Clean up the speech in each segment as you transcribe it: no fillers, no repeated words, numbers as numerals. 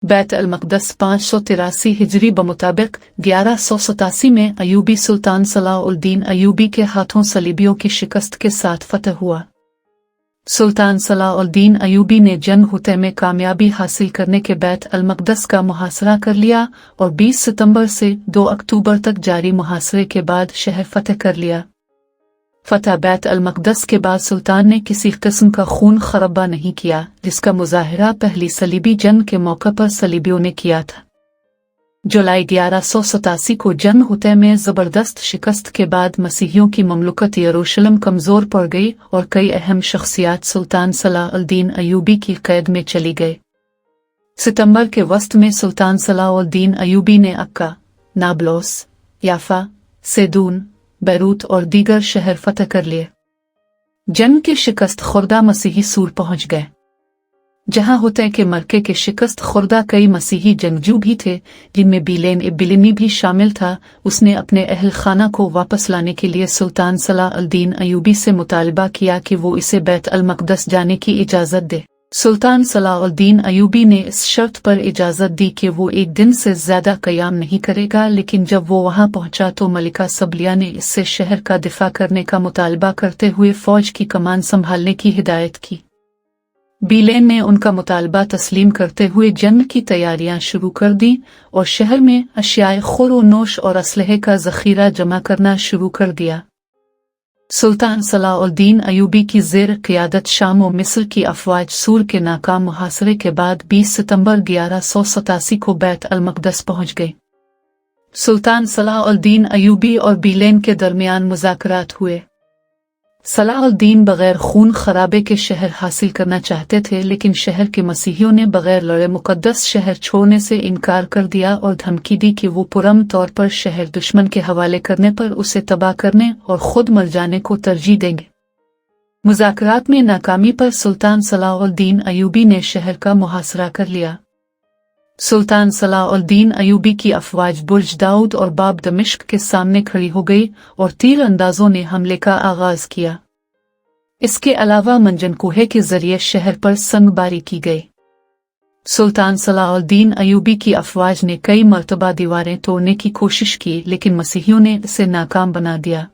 बैत अल-मक़दस 583 हिजरी बमुताबिक 1187 में अयूबी सुल्तान सलाहुद्दीन अयूबी के हाथों सलीबियों की शिकस्त के साथ फतह हुआ। सुल्तान सलाहुद्दीन अयूबी ने जंग हुतै में कामयाबी हासिल करने के बैत अल-मक़दस का मुहासरा कर लिया और 20 सितंबर से 2 अक्टूबर तक जारी मुहासरे के बाद शहर फतह कर लिया। फतह बैत अल-मक़दस के बाद सुल्तान ने किसी किस्म का खून खराबा नहीं किया, जिसका मुजाहिरा पहली सलीबी जंग के मौके पर सलीबियों ने किया था। जुलाई 1187 को जंग हुतै में जबरदस्त शिकस्त के बाद मसीहियों की ममलुकत यरूशलेम कमजोर पड़ गई और कई अहम शख्सियात सुल्तान सलाहुद्दीन अयूबी की कैद में चली गए। सितंबर के वस्त में सुल्तान सलाहुद्दीन अयूबी ने अक्का, नाबलोस, याफा, सेदून, बैरूत और दीगर शहर फतह कर लिए। जंग की शिकस्त खुर्दा मसीही सूर पहुंच गए। जहां हुतै के मरके के शिकस्त खुर्दा कई मसीही जंगजू भी थे, जिनमें बिलेन बिलिनी भी शामिल था। उसने अपने अहल खाना को वापस लाने के लिए सुल्तान सलाहुद्दीन अयूबी से मुतालबा किया कि वो इसे बैत अल-मक़दस जाने की इजाज़त दे। सुल्तान सलाहुद्दीन अयूबी ने इस शर्त पर इजाज़त दी कि वो एक दिन से ज़्यादा क़याम नहीं करेगा, लेकिन जब वो वहां पहुंचा तो मलिका सब्लिया ने इससे शहर का दिफा करने का मुतालबा करते हुए फ़ौज की कमान संभालने की हिदायत की। बिलेन ने उनका मुतालबा तस्लीम करते हुए जंग की तैयारियां शुरू कर दी और शहर में अशियाए खुर-ओ-नोश और असलहे का ज़ख़ीरा जमा करना शुरू कर दिया। सुल्तान सलाहुद्दीन अयूबी की ज़ेर क़ियादत शाम और मिस्र की अफ़वाज सूर के नाकाम मुहासरे के बाद 20 सितंबर 1187 को बैत अल-मक़दस पहुंच गए। सुल्तान सलाहुद्दीन अयूबी और बिलेन के दरमियान मुज़ाकरात हुए। सलाहुद्दीन बग़ैर खून खराबे के शहर हासिल करना चाहते थे, लेकिन शहर के मसीहियों ने बग़ैर लड़े मुक़द्दस शहर छोड़ने से इनकार कर दिया और धमकी दी कि वो पुरम तौर पर शहर दुश्मन के हवाले करने पर उसे तबाह करने और खुद मर जाने को तरजीह देंगे। मुज़ाकरात में नाकामी पर सुल्तान सलाहुद्दीन अयूबी ने शहर का मुहासरा कर लिया। सुल्तान सलाहुद्दीन अयूबी की अफ़वाज बुर्ज दाऊद और बाब दमिश्क के सामने खड़ी हो गई और तीर अंदाजों ने हमले का आगाज किया। इसके अलावा मंजनकोहे के जरिए शहर पर संगबारी की गई। सुल्तान सलाहुद्दीन अयूबी की अफ़वाज ने कई मरतबा दीवारें तोड़ने की कोशिश की, लेकिन मसीहियों ने इसे नाकाम बना दिया।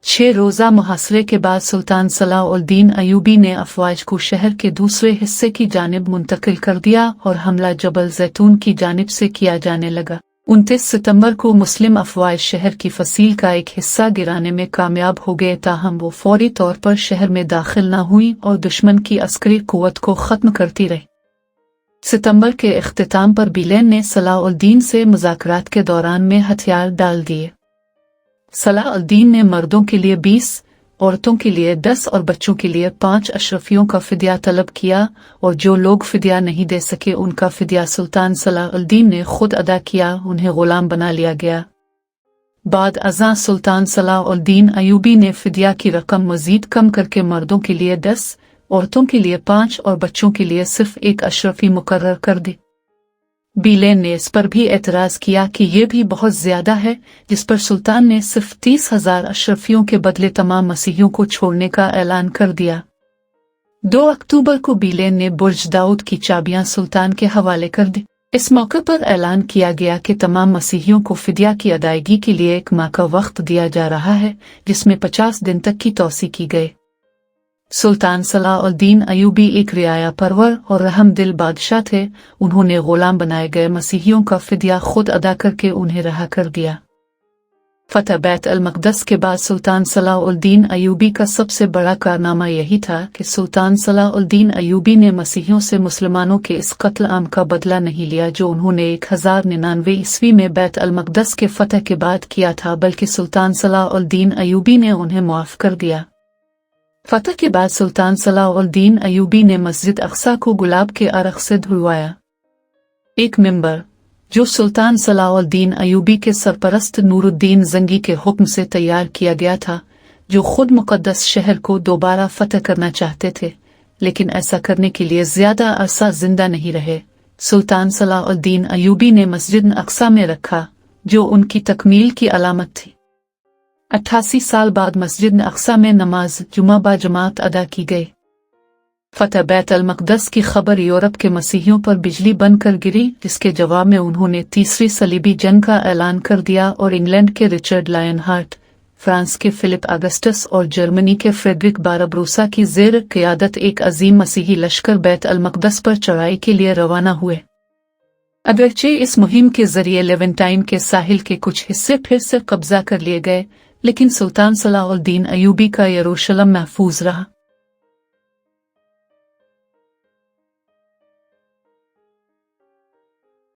6 रोज़ा मुहासरे के बाद सुल्तान सलाहुद्दीन अयूबी ने अफ़वाज को शहर के दूसरे हिस्से की जानिब मुंतकिल कर दिया और हमला जबल जैतून की जानिब से किया जाने लगा। 29 सितंबर को मुस्लिम अफ़वाज शहर की फसील का एक हिस्सा गिराने में कामयाब हो गए, ताहम वो फौरी तौर पर शहर में दाखिल न हुई और दुश्मन की अस्करी क़ुव्वत को ख़त्म करती रही। सितंबर के इख्तिताम पर बिलेन ने सलाहुद्दीन से मुज़ाकरात के दौरान में हथियार डाल दिए। सलाहुद्दीन ने मर्दों के लिए 20, औरतों के लिए 10 और बच्चों के लिए 5 अशरफियों का फ़िदिया तलब किया, और जो लोग फ़िदिया नहीं दे सके उनका फ़िदिया सुल्तान सलाहुद्दीन ने खुद अदा किया। उन्हें ग़ुलाम बना लिया गया। बाद अज़ां सुल्तान सलाहुद्दीन अयूबी ने फ़िदिया की रकम मज़ीद कम करके मर्दों के लिए 10, औरतों के लिए 5 और बच्चों के लिए सिर्फ 1 अशरफी मुकर्रर कर दी। बिलेन ने इस पर भी एतराज़ किया कि यह भी बहुत ज़्यादा है, जिस पर सुल्तान ने सिर्फ 30,000 अशरफियों के बदले तमाम मसीहियों को छोड़ने का ऐलान कर दिया। 2 अक्टूबर को बिलेन ने बुर्ज दाऊद की चाबियां सुल्तान के हवाले कर दी। इस मौके पर ऐलान किया गया कि तमाम मसीहियों को फ़िदिया की अदायगी के लिए 1 माह का वक्त दिया जा रहा है, जिसमें 50 दिन तक की तौसी की गई। सुल्तान सलाहुद्दीन अयूबी एक रियाया परवर और रहम दिल बादशाह थे। उन्होंने ग़ुलाम बनाए गए मसीहियों का फ़िदिया खुद अदा करके उन्हें रहा कर दिया। फ़तह बैत अल-मक़दस के बाद सुल्तान सलाहुद्दीन अयूबी का सबसे बड़ा कारनामा यही था कि सुल्तान सलाहुद्दीन अयूबी ने मसीहियों से मुसलमानों के इस कत्ल आम का बदला नहीं लिया जो उन्होंने 1099 ईस्वी में बैत अल-मक़दस के फ़तह के बाद किया था, बल्कि सुल्तान सलाहुद्दीन अयूबी ने उन्हें मुआफ़ कर दिया। फ़तह के बाद सुल्तान सलाहुद्दीन अयूबी ने मस्जिद अक़सा को गुलाब के अरक़ से धुलवाया। एक मिंबर जो सुल्तान सलाहुद्दीन अयूबी के सरपरस्त नूरुद्दीन ज़ंगी के हुक्म से तैयार किया गया था, जो खुद मुक़द्दस शहर को दोबारा फ़तह करना चाहते थे, लेकिन ऐसा करने के लिए ज़्यादा अरसा जिंदा नहीं रहे। सुल्तान सलाहुद्दीन अयूबी ने मस्जिद अक़सा में रखा, जो उनकी तकमील की अलामत थी। 88 साल बाद मस्जिद अक़सा में नमाज जुमा बा जमात अदा की गई। فتح بیت المقدس کی خبر یورپ کے مسیحیوں پر بجلی بن کر گری، جس کے جواب میں انہوں نے تیسری صلیبی جنگ کا اعلان کر دیا اور انگلینڈ کے رچرڈ لائن ہارٹ، فرانس کے فلپ آگسٹس اور جرمنی کے فریڈرک باربروسا کی زیر قیادت ایک عظیم مسیحی لشکر بیت المقدس پر چڑھائی کے لیے روانہ ہوئے۔ اگرچہ اس مہم کے ذریعے لیونٹائن کے ساحل کے کچھ حصے پھر سے قبضہ کر لیے گئے، لیکن سلطان صلاح الدین ایوبی کا یروشلم محفوظ رہا۔